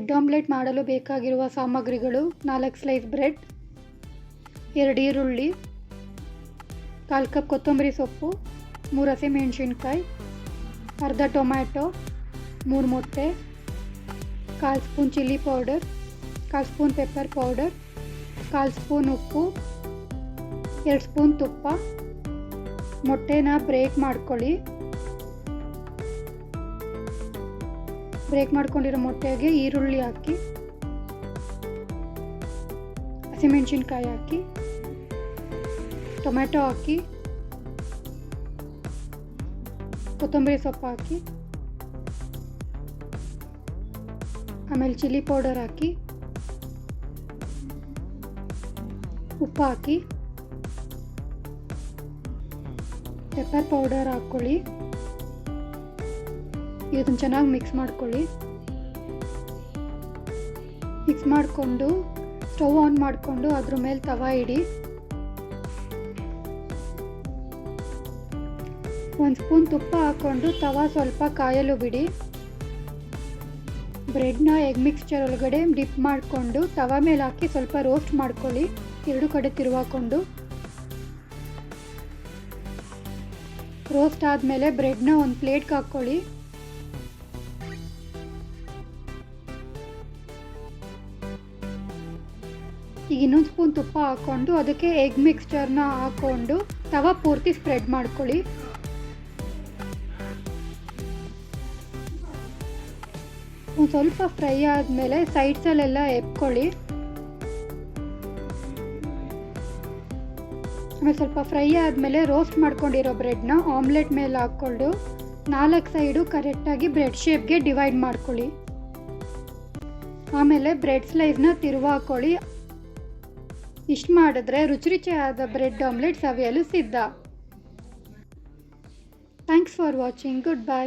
Bread omelette ಮಾಡಲು ಬೇಕಾಗಿರುವ ಸಾಮಗ್ರಿಗಳು: 4 ಸ್ಲೈಸ್ ಬ್ರೆಡ್, 2 ಈರುಳ್ಳಿ, 1/4 ಕಪ್ ಕೊತ್ತಂಬರಿ ಸೊಪ್ಪು, 3 ಹಸಿಮೆಣಸಿನ್ಕಾಯಿ, ಅರ್ಧ ಟೊಮ್ಯಾಟೊ, 3 ಮೊಟ್ಟೆ, 1/4 spoon chilli powder, 1/4 spoon pepper powder, 1/4 spoon ಉಪ್ಪು, 2 ಸ್ಪೂನ್ ತುಪ್ಪ. ಮೊಟ್ಟೆನ ಬ್ರೇಕ್ ಮಾಡ್ಕೊಳ್ಳಿ. ಬ್ರೇಕ್ ಮಾಡ್ಕೊಂಡಿರೋ ಮೊಟ್ಟೆಗೆ ಈರುಳ್ಳಿ ಹಾಕಿ, ಹಸಿಮೆಣಸಿನ್ಕಾಯಿ ಹಾಕಿ, ಟೊಮ್ಯಾಟೊ ಹಾಕಿ, ಕೊತ್ತಂಬರಿ ಸೊಪ್ಪು ಹಾಕಿ, ಆಮೇಲೆ ಚಿಲ್ಲಿ ಪೌಡರ್ ಹಾಕಿ, ಉಪ್ಪು ಹಾಕಿ, ಪೆಪ್ಪರ್ ಪೌಡರ್ ಹಾಕ್ಕೊಳ್ಳಿ. ಇದನ್ನು ಚೆನ್ನಾಗಿ ಮಿಕ್ಸ್ ಮಾಡ್ಕೊಳ್ಳಿ. ಮಿಕ್ಸ್ ಮಾಡಿಕೊಂಡು ಸ್ಟವ್ ಆನ್ ಮಾಡಿಕೊಂಡು ಅದ್ರ ಮೇಲೆ ತವಾ ಇಡಿ. 1 ಸ್ಪೂನ್ ತುಪ್ಪ ಹಾಕ್ಕೊಂಡು ತವಾ ಸ್ವಲ್ಪ ಕಾಯಲು ಬಿಡಿ. ಬ್ರೆಡ್ನ ಎಗ್ ಮಿಕ್ಸ್ಚರ್ ಒಳಗಡೆ ಡಿಪ್ ಮಾಡಿಕೊಂಡು ತವಾ ಮೇಲೆ ಹಾಕಿ ಸ್ವಲ್ಪ ರೋಸ್ಟ್ ಮಾಡ್ಕೊಳ್ಳಿ. 2 ಕಡೆ ತಿರುವಾಕೊಂಡು. ರೋಸ್ಟ್ ಆದಮೇಲೆ ಬ್ರೆಡ್ನ ಒಂದು ಪ್ಲೇಟ್ಗೆ ಹಾಕ್ಕೊಳ್ಳಿ. ಈಗ ಇನ್ನೊಂದು ಸ್ಪೂನ್ ತುಪ್ಪ ಹಾಕ್ಕೊಂಡು ಅದಕ್ಕೆ ಎಗ್ ಮಿಕ್ಸ್ಚರ್ನ ಹಾಕ್ಕೊಂಡು ತವಾ ಪೂರ್ತಿ ಸ್ಪ್ರೆಡ್ ಮಾಡ್ಕೊಳ್ಳಿ. ಒಂದು ಸ್ವಲ್ಪ ಫ್ರೈ ಆದಮೇಲೆ ಸೈಡ್ಸಲ್ಲೆಲ್ಲ ಎತ್ಕೊಳ್ಳಿ. ಆಮೇಲೆ ಸ್ವಲ್ಪ ಫ್ರೈ ಆದಮೇಲೆ ರೋಸ್ಟ್ ಮಾಡ್ಕೊಂಡಿರೋ ಬ್ರೆಡ್ನ ಆಮ್ಲೆಟ್ ಮೇಲೆ ಹಾಕ್ಕೊಂಡು 4 ಸೈಡು ಕರೆಕ್ಟಾಗಿ ಬ್ರೆಡ್ ಶೇಪ್ಗೆ ಡಿವೈಡ್ ಮಾಡ್ಕೊಳ್ಳಿ. ಆಮೇಲೆ ಬ್ರೆಡ್ ಸ್ಲೈಸ್ನ ತಿರುವು ಹಾಕ್ಕೊಳ್ಳಿ. ಇಷ್ಟು ಮಾಡಿದ್ರೆ ರುಚಿಯಾದ ಬ್ರೆಡ್ ಆಮ್ಲೆಟ್ ಸವಿಯಲು ಸಿದ್ಧ. Thanks for watching. Good bye.